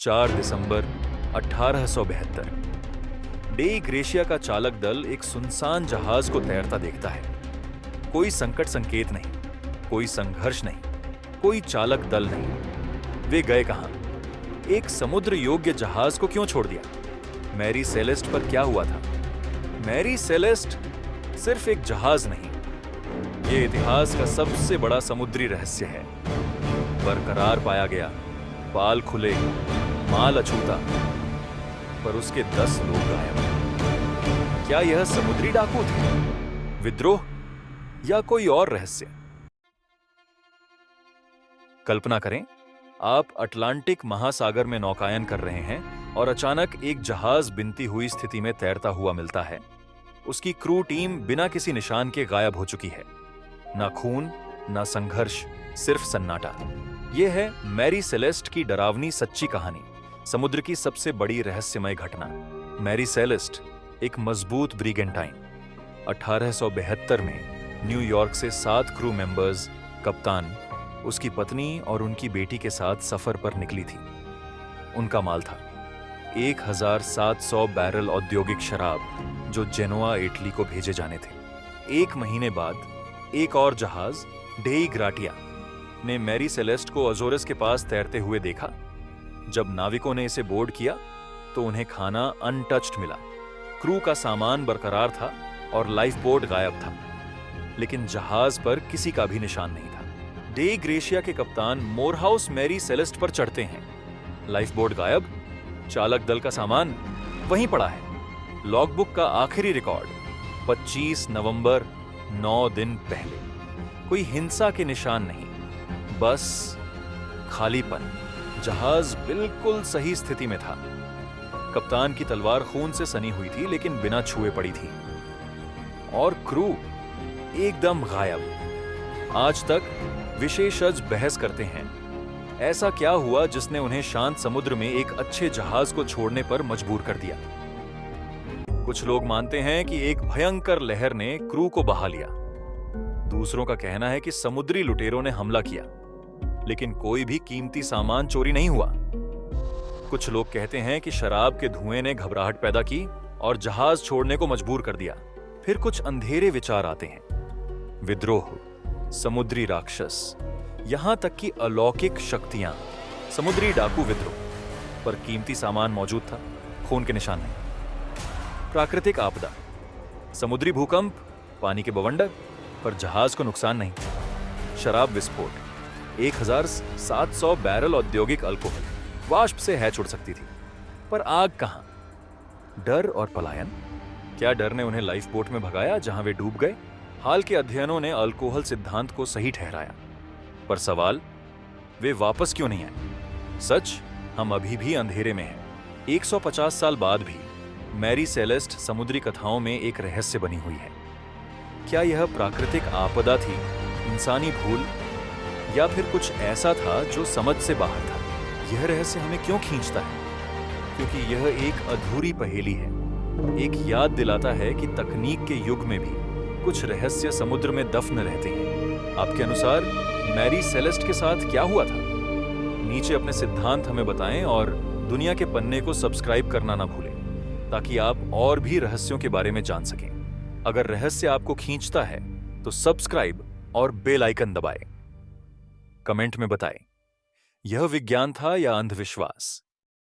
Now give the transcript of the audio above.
4 दिसंबर 1872। डेई ग्रेशिया का चालक दल एक सुनसान जहाज को तैरता देखता है। कोई संकट संकेत नहीं, कोई संघर्ष नहीं, कोई चालक दल नहीं। वे गए कहां? एक समुद्र योग्य जहाज को क्यों छोड़ दिया? मैरी सेलेस्ट पर क्या हुआ था? मैरी सेलेस्ट सिर्फ एक जहाज नहीं, ये इतिहास का सबसे बड़ा समुद्री रहस्य है। बरकरार पाया गया, बाल खुले, माल अछूता, पर उसके 10 लोग गायब। क्या यह समुद्री डाकू थे, विद्रोह या कोई और रहस्य? कल्पना करें, आप अटलांटिक महासागर में नौकायन कर रहे हैं और अचानक एक जहाज बिनती हुई स्थिति में तैरता हुआ मिलता है। उसकी क्रू टीम बिना किसी निशान के गायब हो चुकी है। ना खून, ना संघर्ष, सिर्फ सन्नाटा। यह है मैरी सेलेस्ट की डरावनी सच्ची कहानी, समुद्र की सबसे बड़ी रहस्यमय घटना। मैरी सेलेस्ट एक मजबूत ब्रिगेंटाइन 1872 में न्यूयॉर्क से 7 क्रू मेंबर्स, कप्तान, उसकी पत्नी और उनकी बेटी के साथ सफर पर निकली थी। उनका माल था 1700 बैरल औद्योगिक शराब जो जेनोआ, इटली को भेजे जाने थे। 1 महीने बाद एक और जहाज डेई ग्राटिया ने मैरी सेलेस्ट को अजोरस के पास तैरते हुए देखा। जब नाविकों ने इसे बोर्ड किया तो उन्हें खाना अनटच्ड मिला, क्रू का सामान बरकरार था और लाइफ बोट गायब था, लेकिन जहाज पर किसी का भी निशान नहीं था। डेई ग्रेशिया के कप्तान मोरहाउस मैरी सेलेस्ट पर चढ़ते हैं। लाइफ बोट गायब, चालक दल का सामान वहीं पड़ा है। लॉगबुक का आखिरी रिकॉर्ड 25 नवंबर, 9 दिन पहले। कोई हिंसा के निशान नहीं, बस खालीपन। जहाज बिल्कुल सही स्थिति में था। कप्तान की तलवार खून से सनी हुई थी लेकिन बिना छुए पड़ी थी, और क्रू एकदम गायब। आज तक विशेषज्ञ बहस करते हैं, ऐसा क्या हुआ जिसने उन्हें शांत समुद्र में एक अच्छे जहाज को छोड़ने पर मजबूर कर दिया। कुछ लोग मानते हैं कि एक भयंकर लहर ने क्रू को बहा लिया। दूसरों का कहना है कि समुद्री लुटेरों ने हमला किया, लेकिन कोई भी कीमती सामान चोरी नहीं हुआ। कुछ लोग कहते हैं कि शराब के धुएं ने घबराहट पैदा की और जहाज छोड़ने को मजबूर कर दिया। फिर कुछ अंधेरे विचार आते हैं, विद्रोह, समुद्री राक्षस, यहां तक कि अलौकिक शक्तियां। समुद्री डाकू विद्रोह, पर कीमती सामान मौजूद था, खून के निशान नहीं। प्राकृतिक आपदा, समुद्री भूकंप, पानी के बवंडर, पर जहाज को नुकसान नहीं। शराब विस्फोट, 1700 बैरल औद्योगिक अल्कोहल, वाष्प से हैच उड़ सकती थी, पर आग कहां? डर और पलायन, क्या डर ने उन्हें लाइफ बोट में भगाया जहां वे डूब गए? हाल के अध्ययनों ने अल्कोहल सिद्धांत को सही ठहराया, पर सवाल, वे वापस क्यों नहीं आए? सच, हम अभी भी अंधेरे में हैं। 150 साल बाद भी मैरी सेलेस्ट समुद्री कथाओं में एक रहस्य बनी हुई है। क्या यह प्राकृतिक आपदा थी, इंसानी भूल, या फिर कुछ ऐसा था जो समझ से बाहर था? यह रहस्य हमें क्यों खींचता है? क्योंकि यह एक अधूरी पहेली है, एक याद दिलाता है कि तकनीक के युग में भी कुछ रहस्य समुद्र में दफन रहते हैं। आपके अनुसार मैरी सेलेस्ट के साथ क्या हुआ था? नीचे अपने सिद्धांत हमें बताएं और दुनिया के पन्ने को सब्सक्राइब करना ना भूलें, ताकि आप और भी रहस्यों के बारे में जान सकें। अगर रहस्य आपको खींचता है तो सब्सक्राइब और बेल आइकन दबाएं। कमेंट में बताएं, यह विज्ञान था या अंधविश्वास?